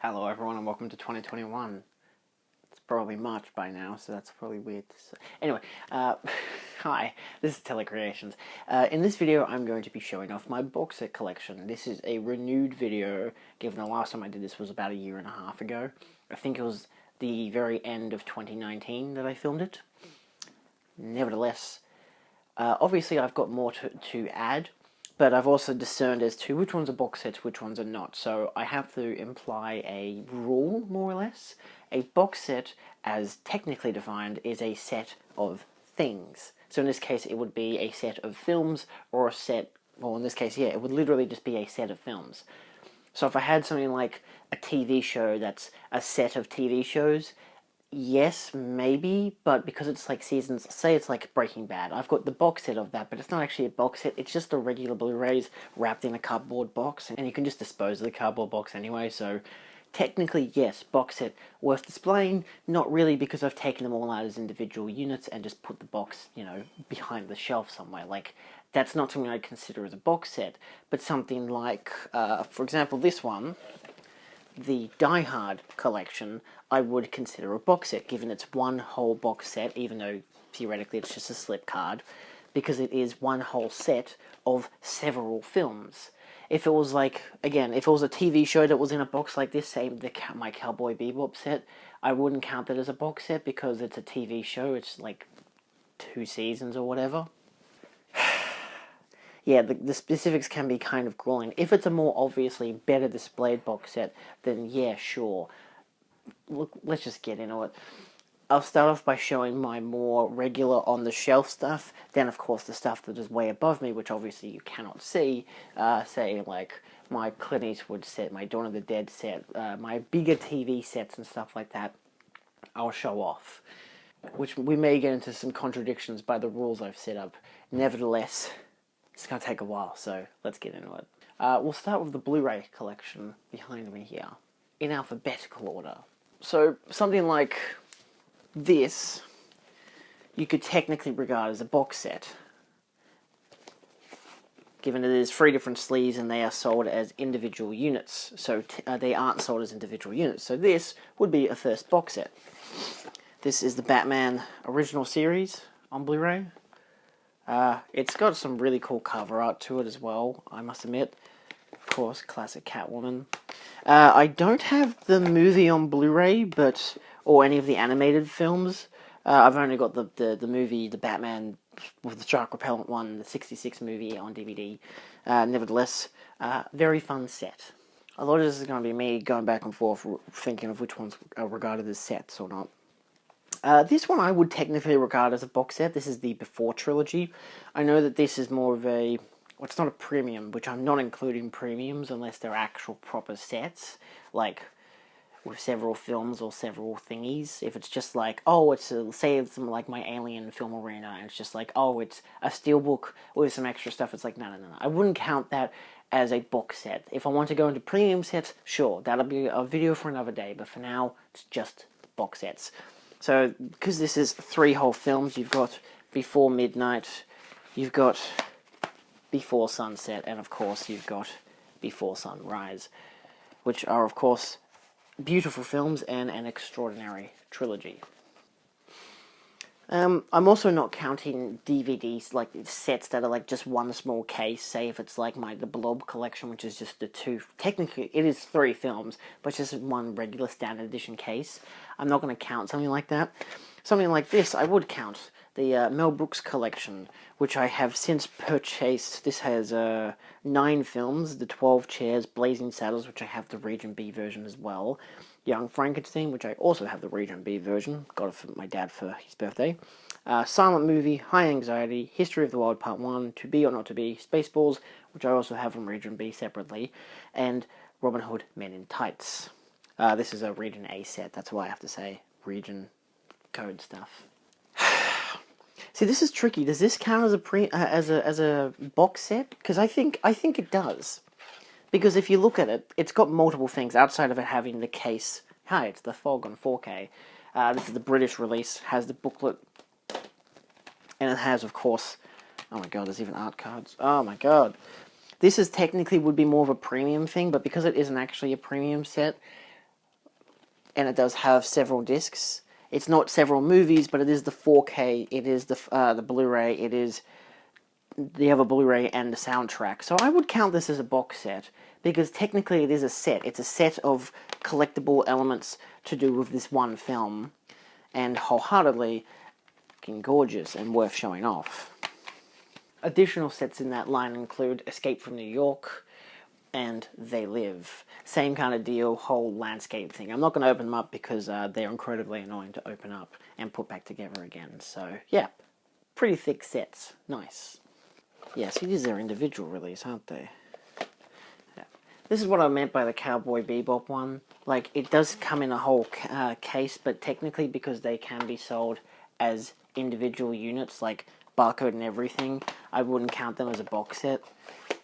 Hello everyone and welcome to 2021. It's probably March by now, so that's probably weird to say. Anyway, hi, this is Telecreations. In this video I'm going to be showing off my box set collection. This is a renewed video, given the last time I did this was about a year and a half ago. I think it was the very end of 2019 that I filmed it. Nevertheless, obviously I've got more to add, but I've also discerned as to which ones are box sets, which ones are not. So I have to imply a rule, more or less. A box set, as technically defined, is a set of things. So in this case, it would be a set of films, or a set, well in this case, yeah, it would literally just be a set of films. So if I had something like a TV show that's a set of TV shows, yes, maybe, but because it's like seasons, say it's like Breaking Bad, I've got the box set of that, but it's not actually a box set, it's just a regular Blu-rays wrapped in a cardboard box, and you can just dispose of the cardboard box anyway, so technically, yes, box set worth displaying, not really, because I've taken them all out as individual units and just put the box, you know, behind the shelf somewhere. Like, that's not something I'd consider as a box set, but something like, for example, this one, the Die Hard collection, I would consider a box set, given it's one whole box set, even though theoretically it's just a slip card, because it is one whole set of several films. If it was like, again, if it was a TV show that was in a box like this, say my Cowboy Bebop set, I wouldn't count that as a box set because it's a TV show, it's like 2 seasons or whatever. Yeah, the specifics can be kind of grueling. If it's a more obviously better displayed box set, then yeah, sure. Look, let's just get into it. I'll start off by showing my more regular on-the-shelf stuff, then of course the stuff that is way above me, which obviously you cannot see, say like my Clint Eastwood set, my Dawn of the Dead set, my bigger TV sets and stuff like that, I'll show off. Which we may get into some contradictions by the rules I've set up. Nevertheless, it's going to take a while, so let's get into it. We'll start with the Blu-ray collection behind me here, in alphabetical order. So, something like this, you could technically regard as a box set, given that there's 3 different sleeves and they are sold as individual units, so they aren't sold as individual units, so this would be a first box set. This is the Batman original series on Blu-ray. It's got some really cool cover art to it as well, I must admit. Of course, classic Catwoman. I don't have the movie on Blu-ray, or any of the animated films. I've only got the movie, the Batman with the shark repellent one, the 66 movie on DVD. Nevertheless, very fun set. A lot of this is going to be me going back and forth thinking of which ones are regarded as sets or not. This one I would technically regard as a box set. This is the Before trilogy. I know that this is more of a, well, it's not a premium, which I'm not including premiums unless they're actual proper sets, like with several films or several thingies. If it's just like, oh, say it's like my Alien film arena, and it's just like, oh, it's a steelbook with some extra stuff, it's like, no. I wouldn't count that as a box set. If I want to go into premium sets, sure, that'll be a video for another day, but for now, it's just box sets. So, because this is 3 whole films, you've got Before Midnight, you've got Before Sunset, and of course you've got Before Sunrise, which are of course beautiful films and an extraordinary trilogy. I'm also not counting DVDs, like sets that are like just one small case, say if it's like the Blob collection, which is just the 2, technically it is 3 films, but just one regular standard edition case. I'm not going to count something like that. Something like this, I would count. The Mel Brooks collection, which I have since purchased. This has 9 films, The 12 Chairs, Blazing Saddles, which I have the Region B version as well, Young Frankenstein, which I also have the Region B version, got it for my dad for his birthday, Silent Movie, High Anxiety, History of the World Part 1, To Be or Not to Be, Spaceballs, which I also have from Region B separately, and Robin Hood Men in Tights. This is a Region A set, that's why I have to say region code stuff. See, this is tricky. Does this count as a box set? Because I think it does. Because if you look at it, it's got multiple things outside of it having the case. Hi, it's the Fog on 4K. This is the British release. Has the booklet, and it has, of course. Oh my god, there's even art cards. Oh my god, this is technically would be more of a premium thing, but because it isn't actually a premium set, and it does have several discs. It's not several movies, but it is the 4K, it is the Blu-ray, it is the other Blu-ray and the soundtrack. So I would count this as a box set, because technically it is a set. It's a set of collectible elements to do with this one film, and wholeheartedly fucking gorgeous and worth showing off. Additional sets in that line include Escape from New York and They Live. Same kind of deal, whole landscape thing. I'm not going to open them up because they're incredibly annoying to open up and put back together again. So, yeah, pretty thick sets. Nice. Yes, these are individual release, aren't they? Yeah. This is what I meant by the Cowboy Bebop one. Like, it does come in a whole case, but technically because they can be sold as individual units, like barcode and everything, I wouldn't count them as a box set,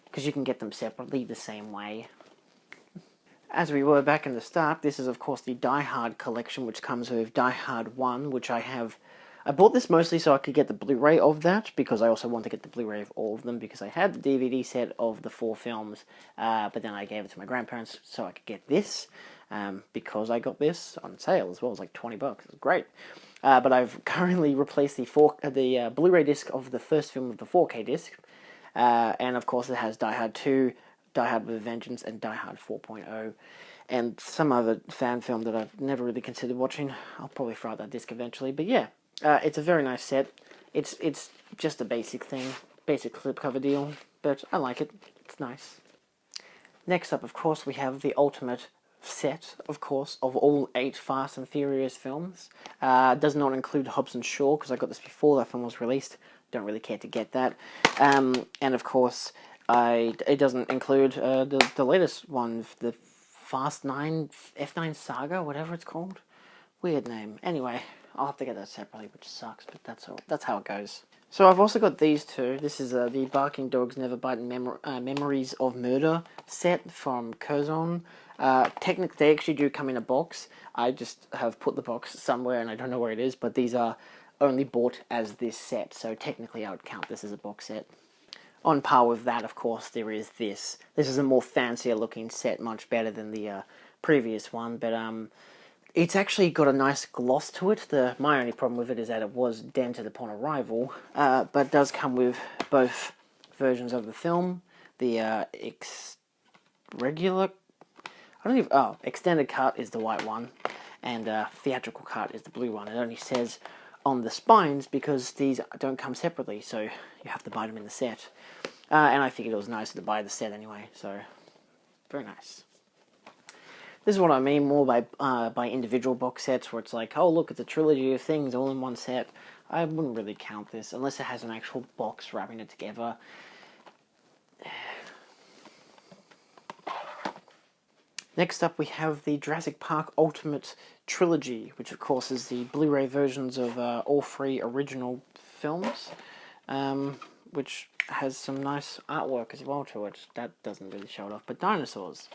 because you can get them separately the same way. As we were back in the start, this is of course the Die Hard collection, which comes with Die Hard 1, which I have. I bought this mostly so I could get the Blu-ray of that, because I also want to get the Blu-ray of all of them, because I had the DVD set of the 4 films, but then I gave it to my grandparents so I could get this, because I got this on sale as well. It was like $20. It was great. But I've currently replaced the Blu-ray disc of the first film with the 4K disc, and of course it has Die Hard 2, Die Hard with a Vengeance, and Die Hard 4.0, and some other fan film that I've never really considered watching. I'll probably throw out that disc eventually, but yeah, it's a very nice set. It's just a basic thing, basic slipcover deal, but I like it. It's nice. Next up, of course, we have the ultimate set, of course, of all 8 Fast and Furious films. Does not include Hobbs and Shaw, because I got this before that film was released. Don't really care to get that. And of course, it doesn't include the latest one, the Fast 9, F9 Saga, whatever it's called. Weird name. Anyway, I'll have to get that separately, which sucks, but that's how it goes. So I've also got these two. This is the Barking Dogs Never Bite Memories of Murder set from Curzon. Technically, they actually do come in a box. I just have put the box somewhere and I don't know where it is, but these are only bought as this set, so technically I would count this as a box set. On par with that, of course, there is this. This is a more fancier looking set, much better than the previous one, but it's actually got a nice gloss to it. My only problem with it is that it was dented upon arrival, but it does come with both versions of the film. The extended cut is the white one, and theatrical cut is the blue one. It only says on the spines because these don't come separately, so you have to buy them in the set. And I figured it was nicer to buy the set anyway, so very nice. This is what I mean more by individual box sets, where it's like, oh look, it's a trilogy of things all in one set. I wouldn't really count this unless it has an actual box wrapping it together. Next up, we have the Jurassic Park Ultimate Trilogy, which of course is the Blu-ray versions of all 3 original films, which has some nice artwork as well to it. That doesn't really show it off, but dinosaurs.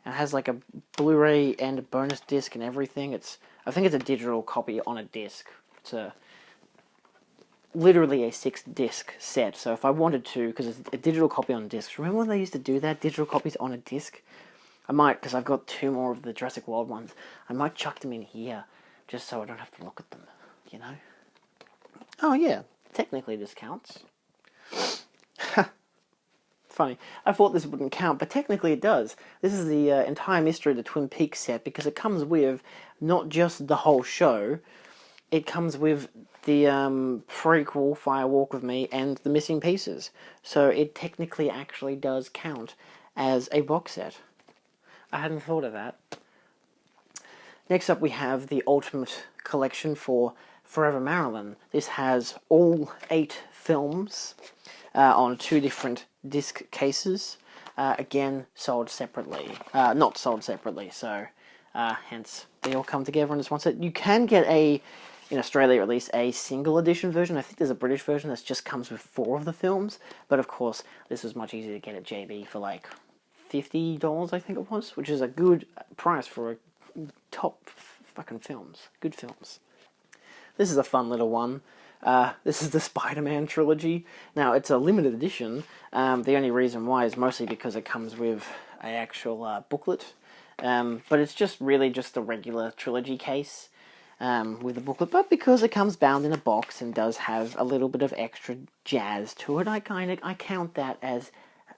And it has like a Blu-ray and a bonus disc and everything. I think it's a digital copy on a disc. It's literally a 6-disc set, so if I wanted to, because it's a digital copy on discs. Remember when they used to do that, digital copies on a disc? I might, because I've got 2 more of the Jurassic World ones, I might chuck them in here, just so I don't have to look at them, you know? Oh yeah, technically this counts. Funny. I thought this wouldn't count, but technically it does. This is the entire mystery of the Twin Peaks set, because it comes with not just the whole show, it comes with the prequel, Fire Walk with Me, and the missing pieces. So it technically actually does count as a box set. I hadn't thought of that. Next up we have the Ultimate Collection for Forever Marilyn. This has all 8 films on 2 different disc cases. Again, sold separately. Not sold separately, so hence they all come together in this one set. You can get in Australia at least, a single edition version. I think there's a British version that just comes with 4 of the films, but of course this was much easier to get at JB for like $50, I think it was, which is a good price for top fucking films. Good films. This is a fun little one. This is the Spider-Man trilogy. Now, it's a limited edition. The only reason why is mostly because it comes with an actual booklet, But it's just really just a regular trilogy case with a booklet. But because it comes bound in a box and does have a little bit of extra jazz to it, I count that as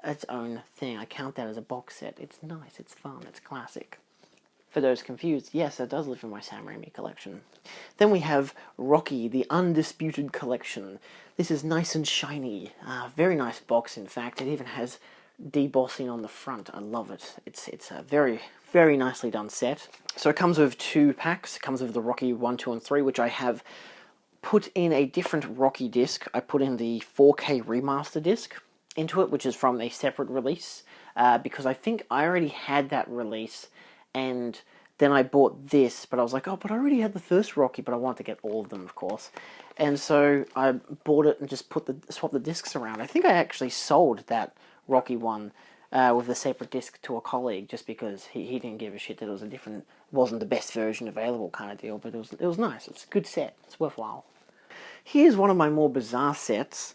its own thing. I count that as a box set. It's nice, it's fun, it's classic. For those confused, yes, that does live in my Sam Raimi collection. Then we have Rocky, the Undisputed Collection. This is nice and shiny. Very nice box, in fact. It even has debossing on the front. I love it. It's a very, very nicely done set. So it comes with 2 packs. It comes with the Rocky 1, 2, and 3, which I have put in a different Rocky disc. I put in the 4K remaster disc into it, which is from a separate release, because I think I already had that release. And then I bought this, but I was like, oh, but I already had the first Rocky, but I wanted to get all of them, of course. And so I bought it and just swapped the discs around. I think I actually sold that Rocky one with a separate disc to a colleague, just because he didn't give a shit that it was wasn't the best version available kind of deal, but it was nice. It's a good set. It's worthwhile. Here's one of my more bizarre sets.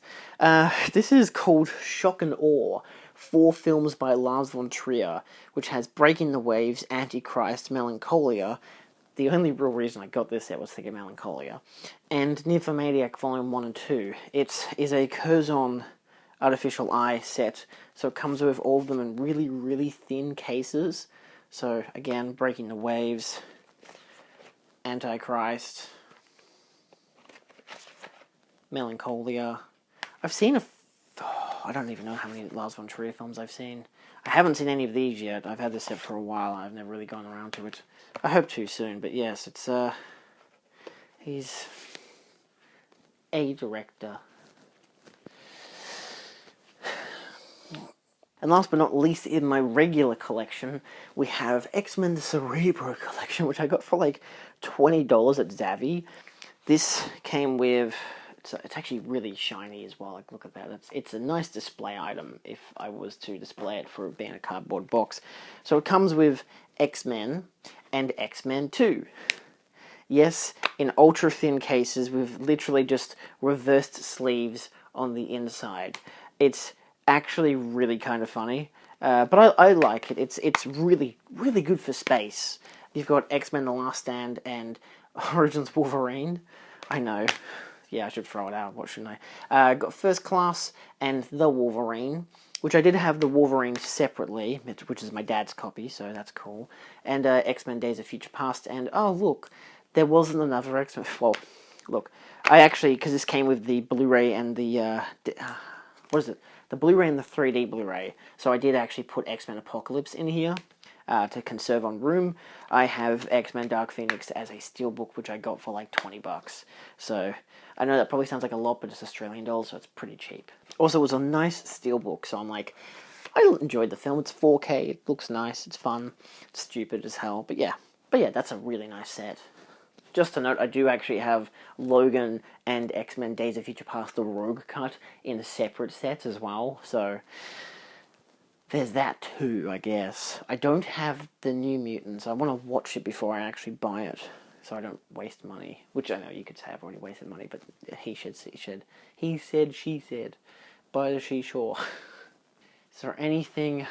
This is called Shock and Awe. 4 films by Lars von Trier, which has Breaking the Waves, Antichrist, Melancholia. The only real reason I got this set was to get Melancholia. And Nymphomaniac Volume 1 and 2. It is a Curzon artificial eye set, so it comes with all of them in really, really thin cases. So, again, Breaking the Waves, Antichrist, Melancholia. I've seen I don't even know how many Lars von Trier films I've seen. I haven't seen any of these yet. I've had this set for a while and I've never really gone around to it. I hope to soon, but yes, it's, he's a director. And last but not least, in my regular collection, we have X-Men the Cerebro collection, which I got for like $20 at Zavvi. This came with... It's actually really shiny as well. Like, look at that. It's a nice display item if I was to display it for being a cardboard box. So it comes with X-Men and X-Men 2. Yes, in ultra thin cases with literally just reversed sleeves on the inside. It's actually really kind of funny, but I like it. It's really, really good for space. You've got X-Men The Last Stand and Origins Wolverine. I know. Yeah, I should throw it out. What shouldn't I? Got First Class and The Wolverine, which I did have the Wolverine separately, which is my dad's copy, so that's cool. And X-Men Days of Future Past. And, oh, look, there wasn't another X-Men. Well, look, I actually, because this came with the Blu-ray and the, what is it? The Blu-ray and the 3D Blu-ray. So I did actually put X-Men Apocalypse in here. To conserve on room. I have X-Men Dark Phoenix as a steelbook, which I got for like $20. So I know that probably sounds like a lot, but it's Australian dollars, so it's pretty cheap. Also, it was a nice steelbook, so I'm like, I enjoyed the film. It's 4K, it looks nice, it's fun, it's stupid as hell, but yeah, that's a really nice set. Just to note, I do actually have Logan and X-Men Days of Future Past, the Rogue Cut, in separate sets as well, so... there's that too, I guess. I don't have the New Mutants. I want to watch it before I actually buy it, so I don't waste money. Which I know you could say I've already wasted money, but he said, she said. By the seashore. Is there anything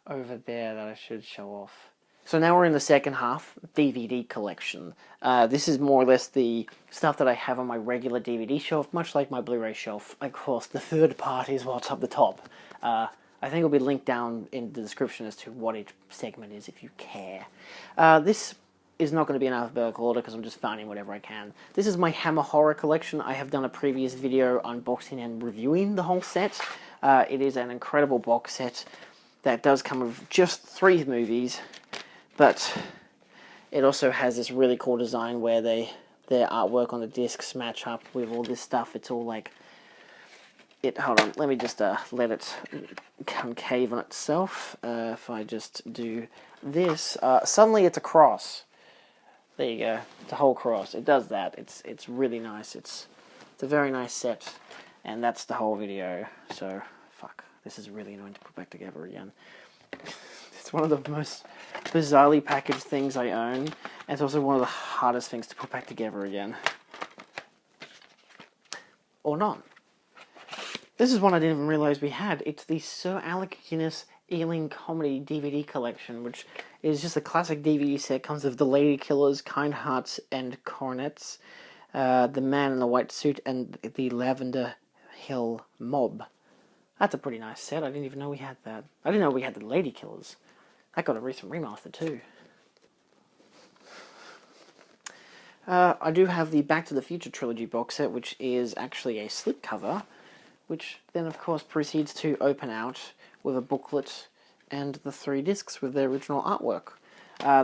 over there that I should show off? So now we're in the second half, DVD collection. This is more or less the stuff that I have on my regular DVD shelf, much like my Blu-ray shelf. Of course, the third part is what's up the top. I think it'll be linked down in the description as to what each segment is, if you care. This is not going to be in alphabetical order because I'm just finding whatever I can. This is my Hammer Horror collection. I have done a previous video unboxing and reviewing the whole set. It is an incredible box set that does come with just 3 movies, but it also has this really cool design where their artwork on the discs match up with all this stuff. It's all like... hold on, let me just let it concave on itself. If I just do this, suddenly it's a cross. There you go, it's a whole cross. It does that. It's really nice. It's a very nice set, and that's the whole video. So, fuck, this is really annoying to put back together again. It's one of the most bizarrely packaged things I own, and it's also one of the hardest things to put back together again. Or not. This is one I didn't even realise we had. It's the Sir Alec Guinness Ealing Comedy DVD collection, which is just a classic DVD set. Comes with The Lady Killers, Kind Hearts and Coronets, The Man in the White Suit, and The Lavender Hill Mob. That's a pretty nice set. I didn't even know we had that. I didn't know we had The Lady Killers. That got a recent remaster too. I do have the Back to the Future trilogy box set, which is actually a slipcover, which then of course proceeds to open out with a booklet and the 3 discs with their original artwork.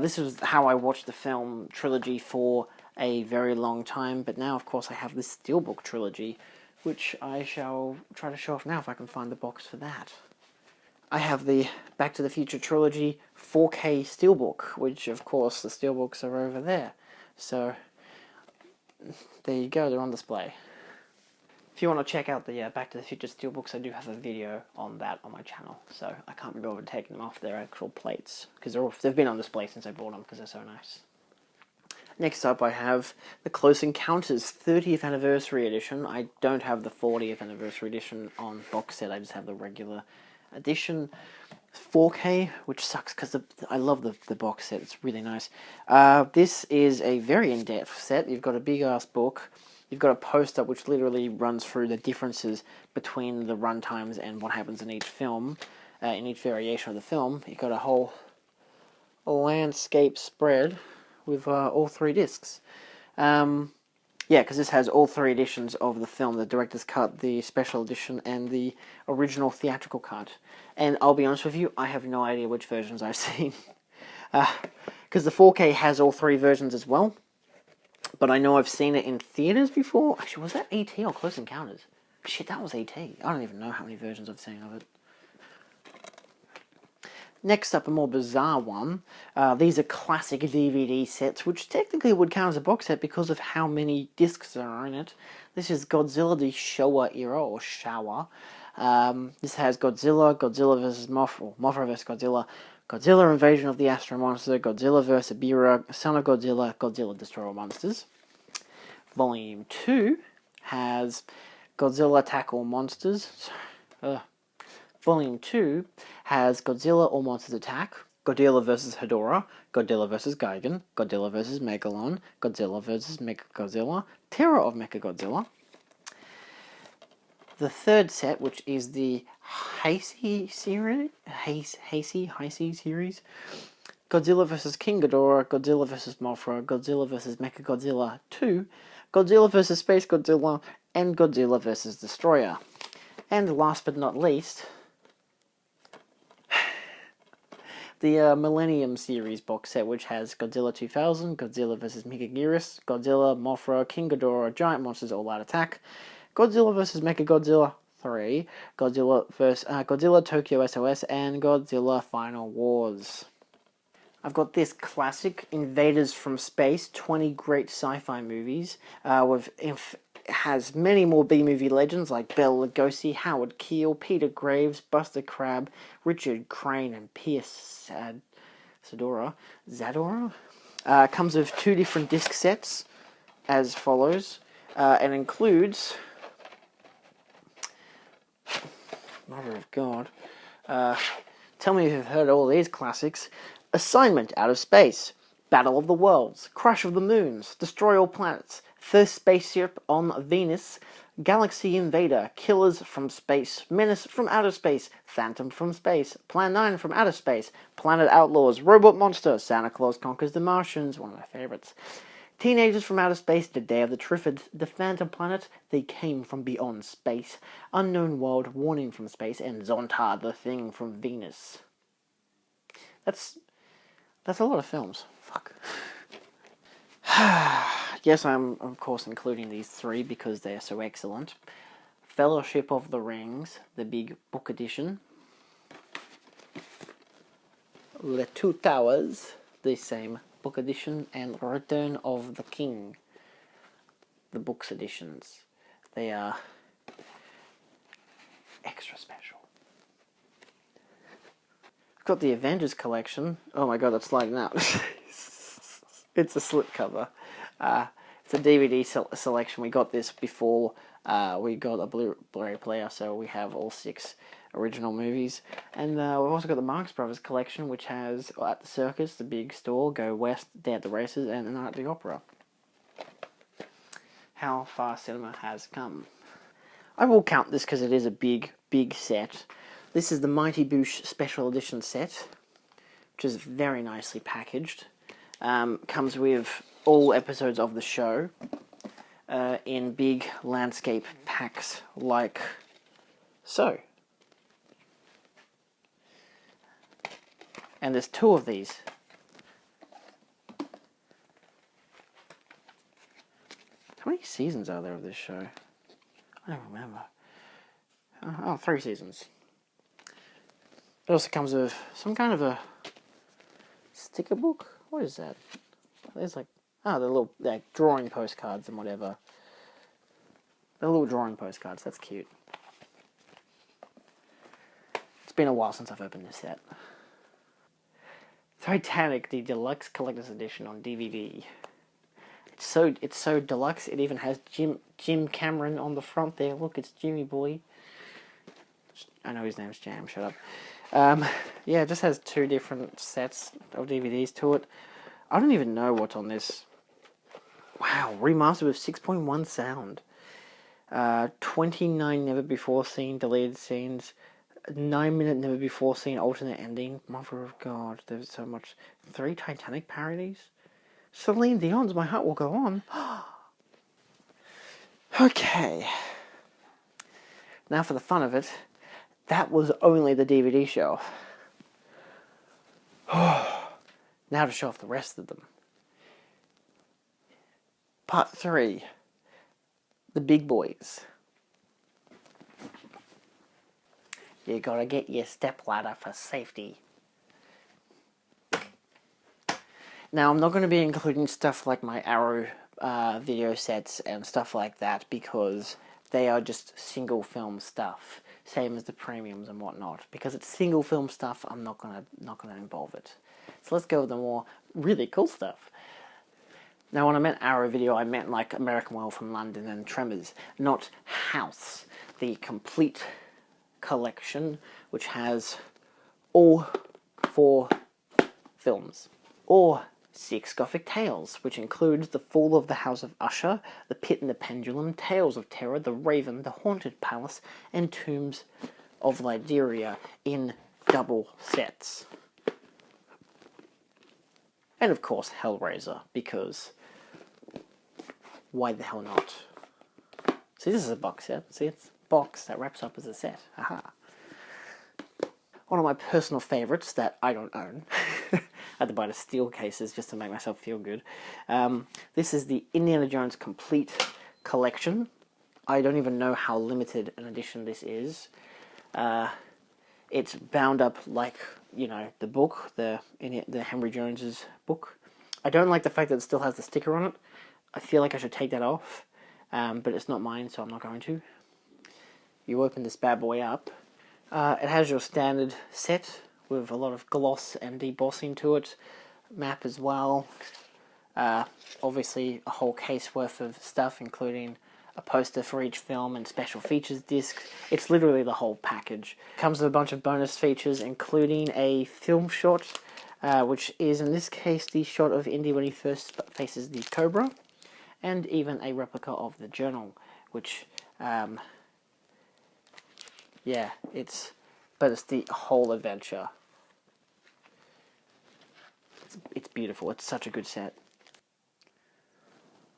This is how I watched the film trilogy for a very long time, but now of course I have this Steelbook trilogy, which I shall try to show off now if I can find the box for that. I have the Back to the Future trilogy 4K Steelbook, which of course the Steelbooks are over there. So there you go, they're on display. If you want to check out the Back to the Future Steelbooks, I do have a video on that on my channel, so I can't be bothered taking them off their actual plates, because they've been on display since I bought them, because they're so nice. Next up I have the Close Encounters 30th Anniversary Edition. I don't have the 40th Anniversary Edition on box set, I just have the regular edition. 4K, which sucks because I love the box set, it's really nice. This is a very in-depth set. You've got a big-ass book. You've got a poster which literally runs through the differences between the runtimes and what happens in each film, in each variation of the film. You've got a whole landscape spread with all 3 discs. Yeah, because this has all 3 editions of the film, the director's cut, the special edition, and the original theatrical cut. And I'll be honest with you, I have no idea which versions I've seen. Because the 4K has all 3 versions as well. But I know I've seen it in theaters before. Actually, was that E.T. or Close Encounters? Shit, that was E.T. I don't even know how many versions I've seen of it. Next up, a more bizarre one. These are classic DVD sets, which technically would count as a box set because of how many discs are in it. This is Godzilla, the Showa era, or Showa. This has Godzilla, Godzilla vs. Mothra, Mothra vs. Godzilla, Godzilla Invasion of the Astro Monster, Godzilla vs. Ebirah, Son of Godzilla, Godzilla Destroy All Monsters. Volume 2 has Godzilla Attack All Monsters. Volume 2 has Godzilla All Monsters Attack, Godzilla vs. Hedorah, Godzilla vs. Gigan, Godzilla vs. Megalon, Godzilla vs. Mechagodzilla, Terror of Mechagodzilla. The third set, which is the Heisei series, Godzilla vs. King Ghidorah, Godzilla vs. Mothra, Godzilla vs. Mechagodzilla 2, Godzilla vs. Space Godzilla, and Godzilla vs. Destroyer. And last but not least, the Millennium series box set, which has Godzilla 2000, Godzilla vs. Megaguirus, Godzilla, Mothra, King Ghidorah, Giant Monsters All Out Attack, Godzilla vs. Mechagodzilla 3, Godzilla Tokyo SOS, and Godzilla Final Wars. I've got this classic Invaders from Space, 20 great sci-fi movies, has many more B-movie legends like Bela Lugosi, Howard Keel, Peter Graves, Buster Crabbe, Richard Crane, and Pierce Zadora. Comes with 2 different disc sets as follows, and includes Mother of God. Tell me if you've heard all these classics. Assignment Out of Space, Battle of the Worlds, Crash of the Moons, Destroy All Planets, First Spaceship on Venus, Galaxy Invader, Killers from Space, Menace from Outer Space, Phantom from Space, Plan 9 from Outer Space, Planet Outlaws, Robot Monster, Santa Claus Conquers the Martians, one of my favorites, Teenagers from Outer Space, The Day of the Triffids, The Phantom Planet, They Came from Beyond Space, Unknown World, Warning from Space, and Zontar, The Thing from Venus. That's a lot of films. Fuck. Yes, I'm of course including these 3 because they're so excellent. Fellowship of the Rings, the big book edition. The Two Towers, the same book edition, and Return of the King, the books editions. They are extra special. I've got the Avengers collection. Oh my god, that's sliding out. It's a slipcover. It's a DVD selection. We got this before we got a Blu-ray player, so we have all 6 original movies. And we've also got the Marx Brothers collection, which has At the Circus, The Big Store, Go West, Day at the Races, and The Night at the Opera. How far cinema has come. I will count this because it is a big, big set. This is the Mighty Boosh Special Edition set, which is very nicely packaged. Comes with all episodes of the show in big landscape packs like so. And there's 2 of these. How many seasons are there of this show? I don't remember. Oh, 3 seasons. It also comes with some kind of a sticker book. What is that? There's like, the little drawing postcards and whatever. The little drawing postcards. That's cute. It's been a while since I've opened this set. Titanic, the Deluxe Collector's Edition on DVD. It's so deluxe. It even has Jim Cameron on the front there. Look, it's Jimmy Boy. I know his name's Jam. Shut up. Yeah, it just has 2 different sets of DVDs to it. I don't even know what's on this. Wow, remastered with 6.1 sound. 29 never before seen deleted scenes. 9-minute never before seen alternate ending. Mother of God, there's so much. 3 Titanic parodies. Celine Dion's My Heart Will Go On. Okay. Now for the fun of it, that was only the DVD shelf. Now to show off the rest of them. Part 3. The big boys. You gotta get your stepladder for safety. Now, I'm not going to be including stuff like my Arrow video sets and stuff like that because they are just single film stuff, same as the premiums and whatnot. Because it's single film stuff, I'm not gonna involve it. So let's go with the more really cool stuff. Now, when I meant Arrow video, I meant like American Werewolf from London and Tremors, not House, the complete collection, which has all 4 films, or 6 Gothic tales, which include The Fall of the House of Usher, The Pit and the Pendulum, Tales of Terror, The Raven, The Haunted Palace, and Tombs of Lyderia in double sets. And of course, Hellraiser, because why the hell not? See, this is a box set. See, it's a box that wraps up as a set. Aha. One of my personal favourites that I don't own. I had to buy the steel cases just to make myself feel good. This is the Indiana Jones Complete Collection. I don't even know how limited an edition this is. It's bound up like, you know, the book, the Henry Jones's book. I don't like the fact that it still has the sticker on it. I feel like I should take that off, but it's not mine, so I'm not going to. You open this bad boy up. It has your standard set with a lot of gloss and debossing to it. Map as well. Obviously a whole case worth of stuff, including a poster for each film and special features discs. It's literally the whole package. Comes with a bunch of bonus features, including a film shot, which is in this case the shot of Indy when he first faces the Cobra, and even a replica of the journal, which, yeah, it's the whole adventure. It's beautiful. It's such a good set.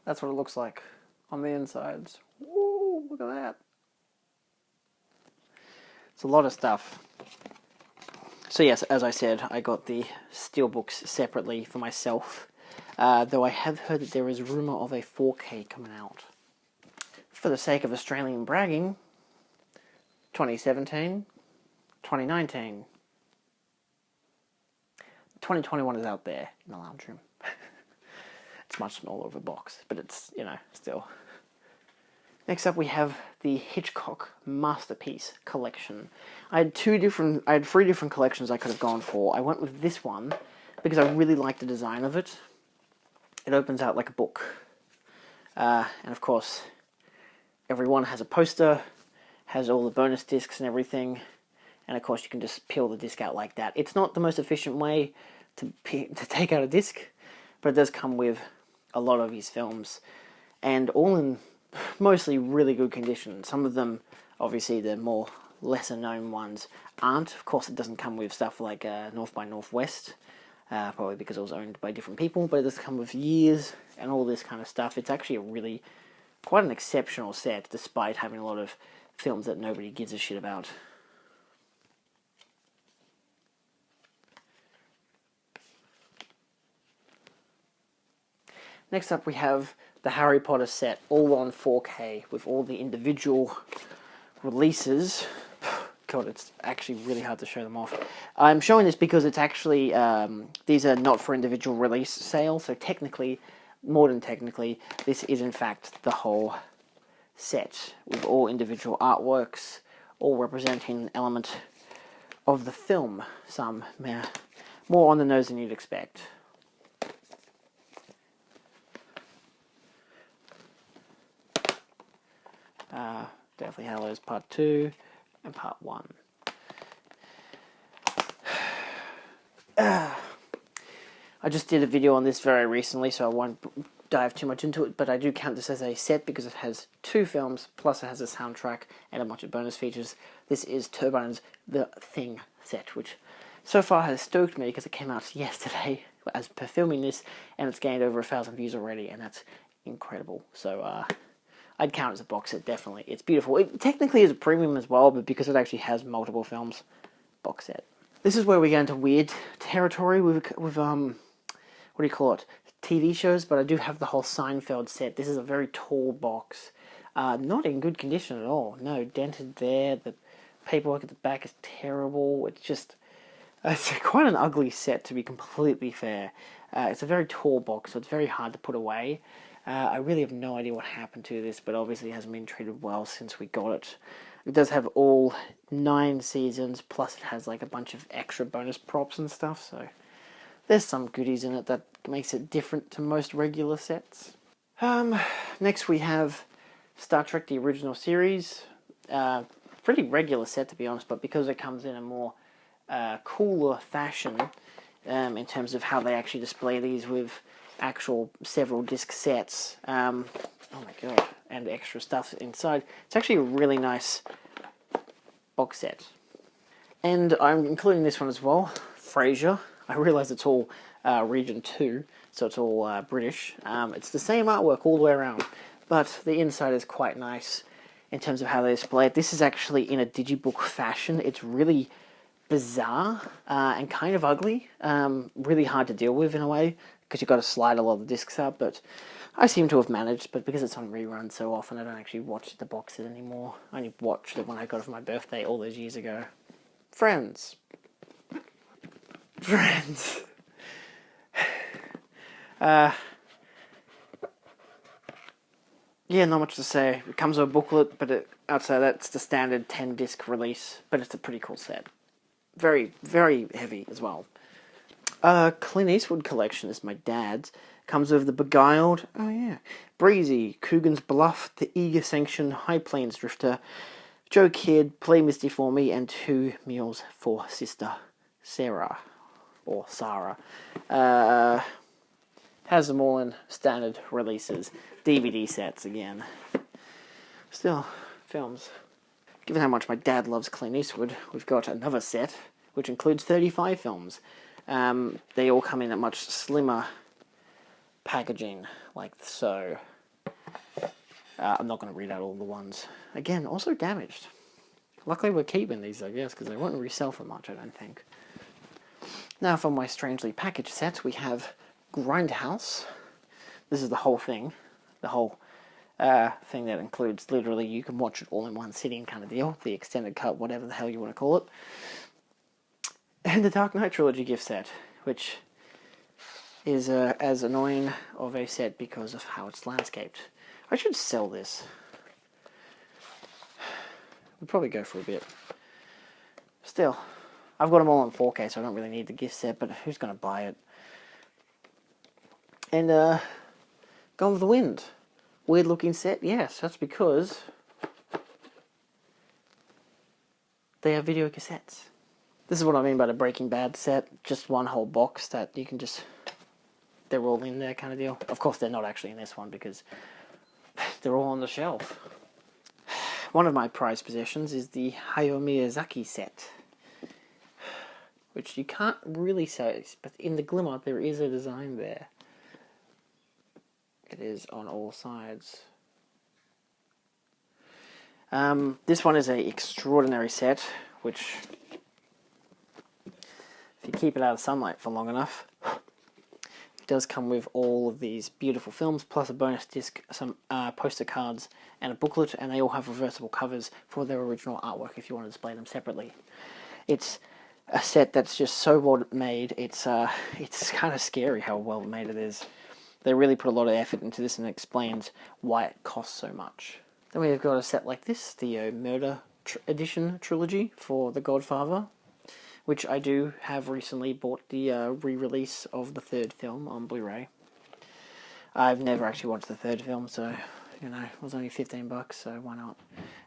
That's what it looks like on the insides. Woo, look at that. It's a lot of stuff. So yes, as I said, I got the steelbooks separately for myself, though I have heard that there is rumour of a 4K coming out. For the sake of Australian bragging, 2017, 2019. 2021 is out there in the lounge room. It's much smaller of a box, but it's, you know, still. Next up we have the Hitchcock Masterpiece Collection. I had 3 different collections I could have gone for. I went with this one because I really like the design of it. It opens out like a book. And of course, every one has a poster, has all the bonus discs and everything. and of course you can just peel the disc out like that. It's not the most efficient way to take out a disc, but it does come with a lot of his films, and all in mostly really good condition. Some of them, obviously the more lesser known ones, aren't. Of course it doesn't come with stuff like North by Northwest, probably because it was owned by different people, but it does come with years and all this kind of stuff. It's actually a really quite an exceptional set, despite having a lot of films that nobody gives a shit about. Next up we have the Harry Potter set, all on 4K, with all the individual releases. God, it's actually really hard to show them off. I'm showing this because it's actually, these are not for individual release sale, so technically, more than technically, this is in fact the whole set, with all individual artworks, all representing an element of the film. Some more on the nose than you'd expect. Deathly Hallows Part 2 and Part 1. I just did a video on this very recently, so I won't dive too much into it, but I do count this as a set because it has 2 films, plus it has a soundtrack and a bunch of bonus features. This is Turbine's The Thing set, which so far has stoked me because it came out yesterday as per filming this, and it's gained over 1,000 views already, and that's incredible. So, I'd count it as a box set, definitely. It's beautiful. It technically is a premium as well, but because it actually has multiple films, box set. This is where we get into weird territory with what do you call it? TV shows, but I do have the whole Seinfeld set. This is a very tall box. Not in good condition at all. No, dented there. The paperwork at the back is terrible. It's quite an ugly set, to be completely fair. It's a very tall box, so it's very hard to put away. I really have no idea what happened to this, but obviously it hasn't been treated well since we got it. It does have all 9 seasons, plus it has like a bunch of extra bonus props and stuff, so there's some goodies in it that makes it different to most regular sets. Next we have Star Trek the Original Series. Pretty regular set, to be honest, but because it comes in a more cooler fashion in terms of how they actually display these with actual several disc sets, oh my god, and extra stuff inside. It's actually a really nice box set. And I'm including this one as well, Frasier. I realise it's all Region 2, so it's all British. It's the same artwork all the way around, but the inside is quite nice in terms of how they display it. This is actually in a digibook fashion. It's really bizarre and kind of ugly, really hard to deal with in a way, because you've got to slide a lot of the discs up, but I seem to have managed. But because it's on rerun so often, I don't actually watch the box set anymore. I only watched it when I got it for my birthday all those years ago. Friends. Yeah, not much to say. It comes with a booklet, but outside that, it's the standard 10-disc release, but it's a pretty cool set. Very, very heavy as well. Clint Eastwood collection is my dad's. Comes with the Beguiled, oh yeah, Breezy, Coogan's Bluff, The Eager Sanction, High Plains Drifter, Joe Kidd, Play Misty for Me, and 2 Meals for Sister Sarah, or Sarah. Has them all in standard releases. DVD sets again. Still, films. Given how much my dad loves Clint Eastwood, we've got another set, which includes 35 films. They all come in a much slimmer packaging, like so. I'm not going to read out all the ones. Again, also damaged. Luckily we're keeping these, I guess, because they won't resell for much, I don't think. Now for my strangely packaged set, we have Grindhouse. This is the whole thing. The whole thing that includes, literally, you can watch it all in one sitting kind of deal. The extended cut, whatever the hell you want to call it. And the Dark Knight Trilogy gift set, which is as annoying of a set because of how it's landscaped. I should sell this. We'll probably go for a bit. Still, I've got them all on 4K, so I don't really need the gift set, but who's going to buy it? And, Gone with the Wind. Weird looking set, yes, that's because they are video cassettes. This is what I mean by the Breaking Bad set. Just one whole box that you can just... They're all in there kind of deal. Of course, they're not actually in this one because they're all on the shelf. One of my prized possessions is the Hayao Miyazaki set, which you can't really say, but in the glimmer there is a design there. It is on all sides. This one is an extraordinary set, which, if you keep it out of sunlight for long enough, it does come with all of these beautiful films, plus a bonus disc, some poster cards, and a booklet, and they all have reversible covers for their original artwork if you want to display them separately. It's a set that's just so well made, it's kind of scary how well made it is. They really put a lot of effort into this, and it explains why it costs so much. Then we've got a set like this, the Murder Edition trilogy for The Godfather, which I do have recently bought the re-release of the third film on Blu-ray. I've never actually watched the third film, so, you know, it was only $15, so why not?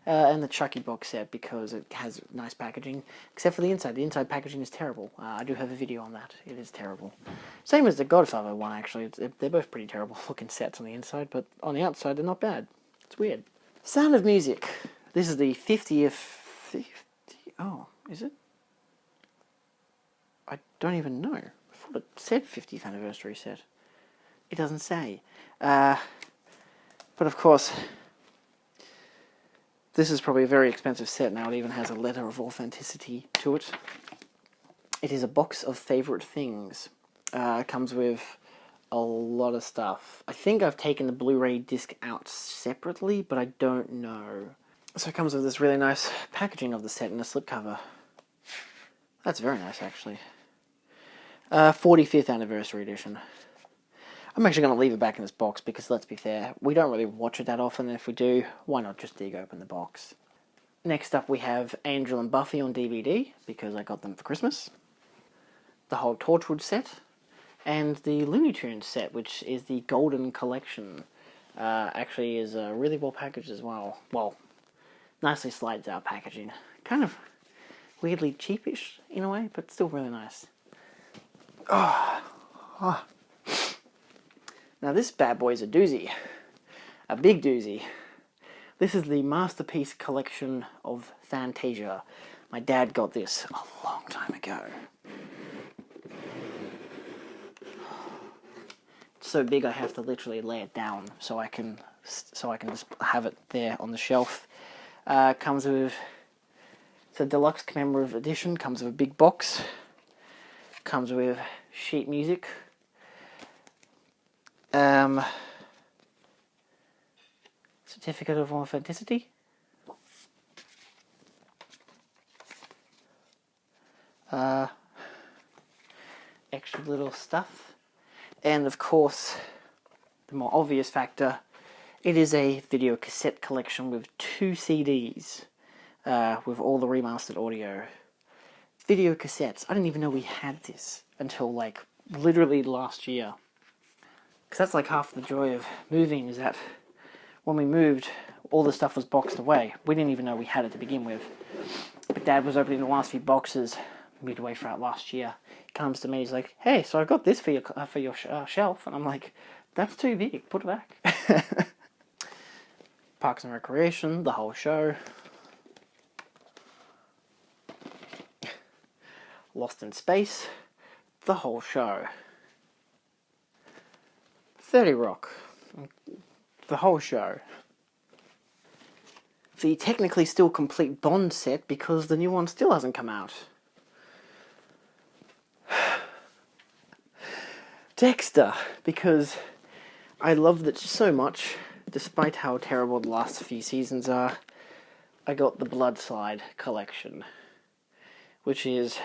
And the Chucky box set, because it has nice packaging, except for the inside. The inside packaging is terrible. I do have a video on that. It is terrible. Same as the Godfather one, actually. They're both pretty terrible looking sets on the inside, but on the outside they're not bad. It's weird. Sound of Music. This is the 50th... Oh, is it? I don't even know. I thought it said 50th anniversary set. It doesn't say. But of course, this is probably a very expensive set now. It even has a letter of authenticity to it. It is a box of favourite things. It comes with a lot of stuff. I think I've taken the Blu-ray disc out separately, but I don't know. So it comes with this really nice packaging of the set and a slipcover. That's very nice, actually. 45th anniversary edition. I'm actually going to leave it back in this box because, let's be fair, we don't really watch it that often, and if we do, why not just dig open the box? Next up we have Angel and Buffy on DVD, because I got them for Christmas. The whole Torchwood set, and the Looney Tunes set, which is the Golden Collection. Actually is really well packaged as well. Well, nicely slides out packaging. Kind of weirdly cheapish in a way, but still really nice. Now this bad boy is a doozy. A big doozy. This is the Masterpiece Collection of Fantasia. My dad got this a long time ago. It's so big I have to literally lay it down so I can just have it there on the shelf. Comes with... It's a deluxe commemorative edition. Comes with a big box. Comes with sheet music. Certificate of authenticity. Extra little stuff. And of course, the more obvious factor, it is a video cassette collection with 2 CDs, with all the remastered audio. Video cassettes. I didn't even know we had this until, like, literally last year. Because that's like half the joy of moving, is that when we moved, all the stuff was boxed away. We didn't even know we had it to begin with. But Dad was opening the last few boxes midway throughout last year. He comes to me, he's like, "Hey, so I got this for your shelf." And I'm like, "That's too big, put it back." Parks and Recreation, the whole show. Lost in Space, the whole show. 30 Rock, the whole show. The technically still complete Bond set because the new one still hasn't come out. Dexter, because I loved it so much, despite how terrible the last few seasons are. I got the Blood Slide collection, which is,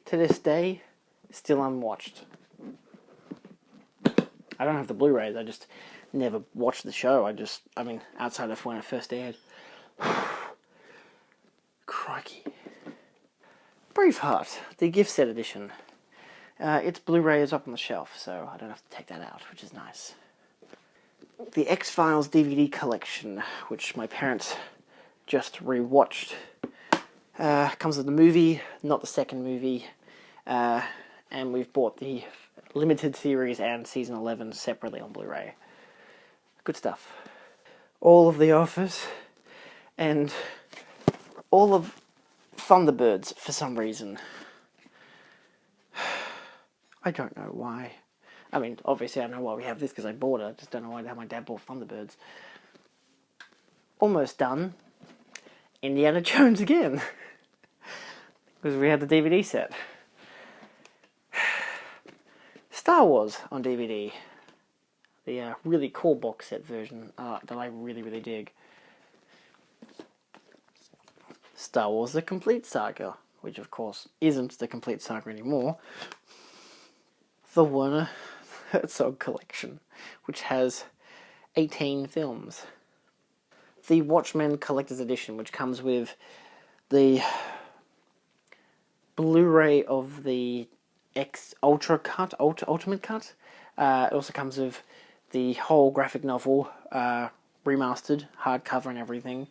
to this day, still unwatched. I don't have the Blu-rays, I just never watched the show. I mean, outside of when it first aired. Crikey. Braveheart, the gift set edition. Its Blu-ray is up on the shelf, so I don't have to take that out, which is nice. The X-Files DVD collection, which my parents just re-watched Comes with the movie, not the second movie, and we've bought the limited series and season 11 separately on Blu-ray. Good stuff. All of The Office, and all of Thunderbirds for some reason. I don't know why. I mean, obviously I know why we have this because I bought it. I just don't know why my dad bought Thunderbirds. Almost done. Indiana Jones again. Because we had the DVD set. Star Wars on DVD. The really cool box set version that I really dig. Star Wars The Complete Saga, which of course isn't the Complete Saga anymore. The Werner Herzog Collection, which has 18 films. The Watchmen Collector's Edition, which comes with the Blu-ray of the Ultimate Cut. It also comes with the whole graphic novel, remastered, hardcover and everything.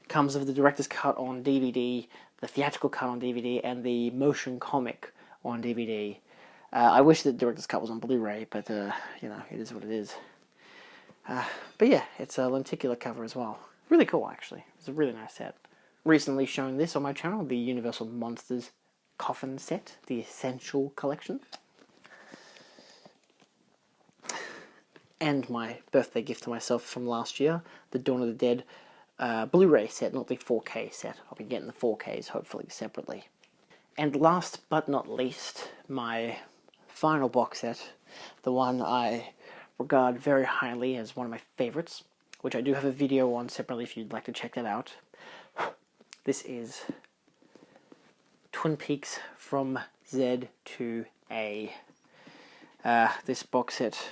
Comes with the director's cut on DVD, the theatrical cut on DVD, and the motion comic on DVD. I wish the director's cut was on Blu-ray, but, you know, it is what it is. But yeah, it's a lenticular cover as well. Really cool, actually. It's a really nice set. Recently shown this on my channel, the Universal Monsters Coffin set, the Essential Collection. And my birthday gift to myself from last year, the Dawn of the Dead Blu-ray set, not the 4K set. I'll be getting the 4Ks, hopefully, separately. And last but not least, my final box set, the one I regard very highly as one of my favorites, which I do have a video on separately if you'd like to check that out. This is Twin Peaks from Z to A. This box set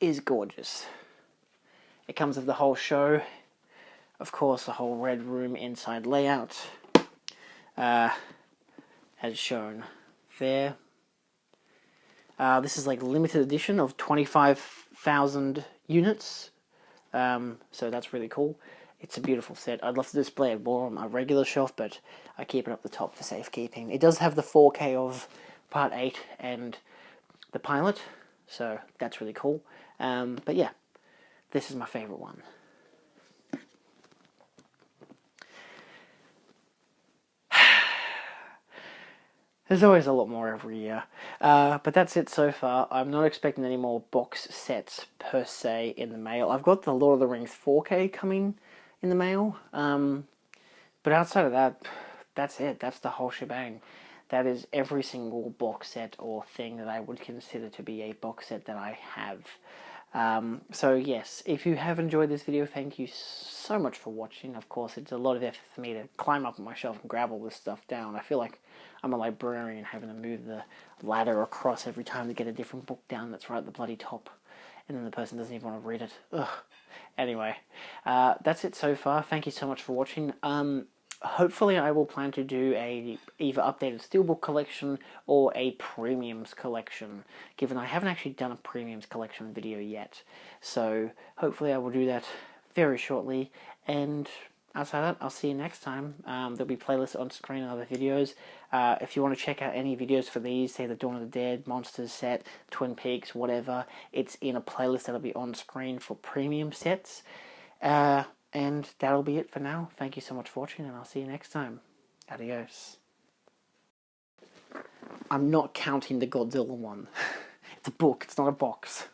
is gorgeous. It comes with the whole show, of course, the whole Red Room inside layout, as shown there. This is like limited edition of 25,000 units, so that's really cool. It's a beautiful set. I'd love to display it more on my regular shelf, but I keep it up the top for safekeeping. It does have the 4K of Part 8 and the pilot, so that's really cool. But yeah, this is my favourite one. There's always a lot more every year. But that's it so far. I'm not expecting any more box sets per se in the mail. I've got the Lord of the Rings 4K coming in the mail. But outside of that, that's it. That's the whole shebang. That is every single box set or thing that I would consider to be a box set that I have. So yes, if you have enjoyed this video, thank you so much for watching. Of course, it's a lot of effort for me to climb up on my shelf and grab all this stuff down. I feel like I'm a librarian having to move the ladder across every time to get a different book down that's right at the bloody top. And then the person doesn't even want to read it. Ugh. Anyway, that's it so far. Thank you so much for watching. Hopefully I will plan to do a either updated steelbook collection or a premiums collection, given I haven't actually done a premiums collection video yet. So hopefully I will do that very shortly, and outside that, I'll see you next time. There'll be playlists on screen and other videos. If you want to check out any videos for these, say the Dawn of the Dead, Monsters set, Twin Peaks, whatever, it's in a playlist that'll be on screen for premium sets. And that'll be it for now. Thank you so much for watching, and I'll see you next time. Adios. I'm not counting the Godzilla one. It's a book, it's not a box.